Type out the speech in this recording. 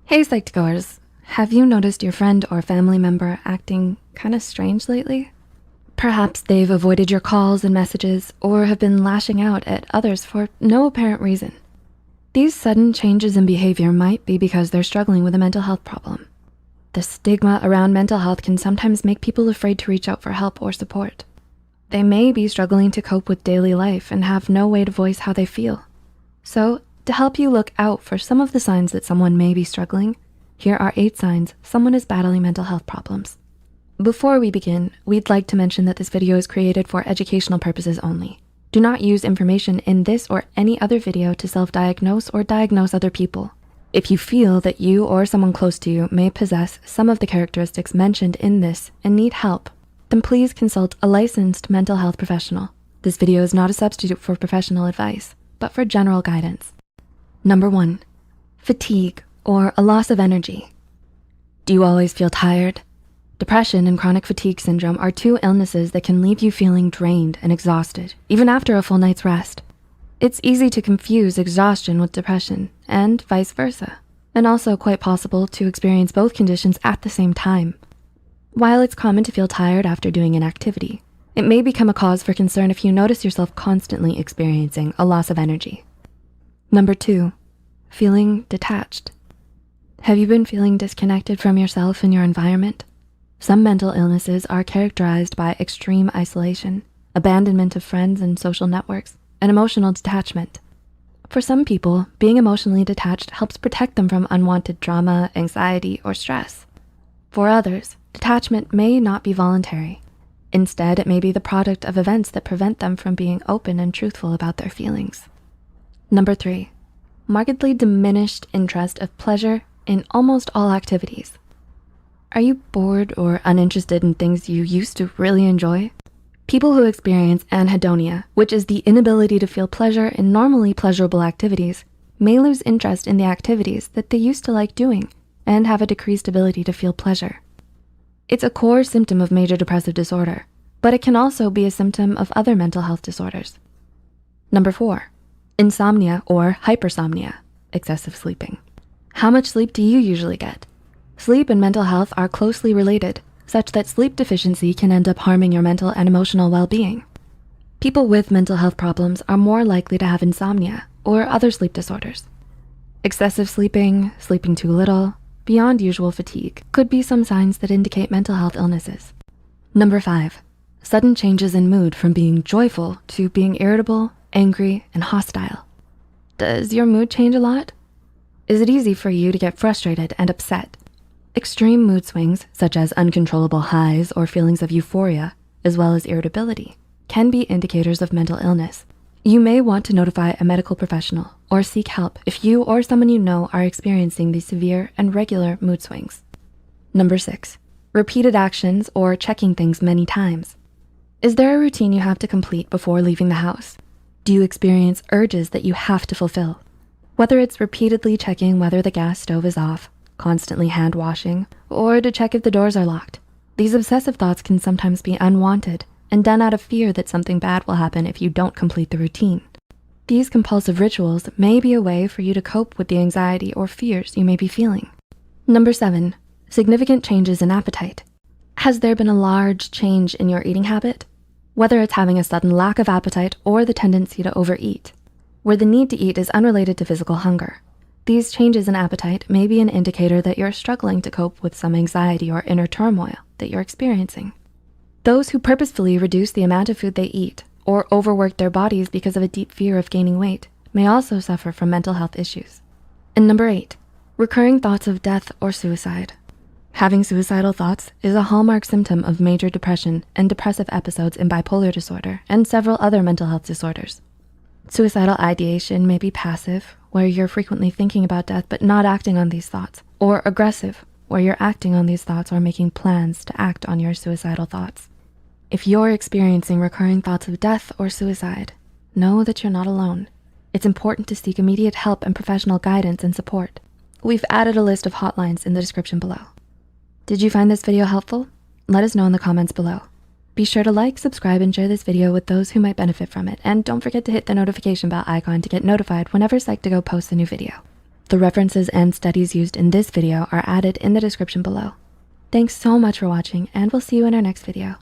Hey Psych2Goers, have you noticed your friend or family member acting kinda strange lately? Perhaps they've avoided your calls and messages or have been lashing out at others for no apparent reason. These sudden changes in behavior might be because they're struggling with a mental health problem. The stigma around mental health can sometimes make people afraid to reach out for help or support. They may be struggling to cope with daily life and have no way to voice how they feel. So, to help you look out for some of the signs that someone may be struggling, here are 8 signs someone is battling mental health problems. Before we begin, we'd like to mention that this video is created for educational purposes only. Do not use information in this or any other video to self-diagnose or diagnose other people. If you feel that you or someone close to you may possess some of the characteristics mentioned in this and need help, then please consult a licensed mental health professional. This video is not a substitute for professional advice, but for general guidance. Number 1, fatigue or a loss of energy. Do you always feel tired? Depression and chronic fatigue syndrome are 2 illnesses that can leave you feeling drained and exhausted, even after a full night's rest. It's easy to confuse exhaustion with depression and vice versa, and also quite possible to experience both conditions at the same time. While it's common to feel tired after doing an activity, it may become a cause for concern if you notice yourself constantly experiencing a loss of energy. Number 2, feeling detached. Have you been feeling disconnected from yourself and your environment? Some mental illnesses are characterized by extreme isolation, abandonment of friends and social networks, and emotional detachment. For some people, being emotionally detached helps protect them from unwanted drama, anxiety, or stress. For others, detachment may not be voluntary. Instead, it may be the product of events that prevent them from being open and truthful about their feelings. Number 3, markedly diminished interest of pleasure in almost all activities. Are you bored or uninterested in things you used to really enjoy? People who experience anhedonia, which is the inability to feel pleasure in normally pleasurable activities, may lose interest in the activities that they used to like doing and have a decreased ability to feel pleasure. It's a core symptom of major depressive disorder, but it can also be a symptom of other mental health disorders. Number 4, insomnia or hypersomnia, excessive sleeping. How much sleep do you usually get? Sleep and mental health are closely related, such that sleep deficiency can end up harming your mental and emotional well-being. People with mental health problems are more likely to have insomnia or other sleep disorders. Excessive sleeping, sleeping too little, beyond usual fatigue could be some signs that indicate mental health illnesses. Number 5, sudden changes in mood from being joyful to being irritable, angry, and hostile. Does your mood change a lot? Is it easy for you to get frustrated and upset? Extreme mood swings, such as uncontrollable highs or feelings of euphoria, as well as irritability, can be indicators of mental illness. You may want to notify a medical professional or seek help if you or someone you know are experiencing these severe and regular mood swings. Number 6, repeated actions or checking things many times. Is there a routine you have to complete before leaving the house? Do you experience urges that you have to fulfill? Whether it's repeatedly checking whether the gas stove is off, constantly hand washing, or to check if the doors are locked, these obsessive thoughts can sometimes be unwanted and done out of fear that something bad will happen if you don't complete the routine. These compulsive rituals may be a way for you to cope with the anxiety or fears you may be feeling. Number 7, significant changes in appetite. Has there been a large change in your eating habit? Whether it's having a sudden lack of appetite or the tendency to overeat, where the need to eat is unrelated to physical hunger. These changes in appetite may be an indicator that you're struggling to cope with some anxiety or inner turmoil that you're experiencing. Those who purposefully reduce the amount of food they eat or overwork their bodies because of a deep fear of gaining weight may also suffer from mental health issues. And number 8, recurring thoughts of death or suicide. Having suicidal thoughts is a hallmark symptom of major depression and depressive episodes in bipolar disorder and several other mental health disorders. Suicidal ideation may be passive, where you're frequently thinking about death but not acting on these thoughts, or aggressive, where you're acting on these thoughts or making plans to act on your suicidal thoughts. If you're experiencing recurring thoughts of death or suicide, know that you're not alone. It's important to seek immediate help and professional guidance and support. We've added a list of hotlines in the description below. Did you find this video helpful? Let us know in the comments below. Be sure to like, subscribe, and share this video with those who might benefit from it. And don't forget to hit the notification bell icon to get notified whenever Psych2Go posts a new video. The references and studies used in this video are added in the description below. Thanks so much for watching, and we'll see you in our next video.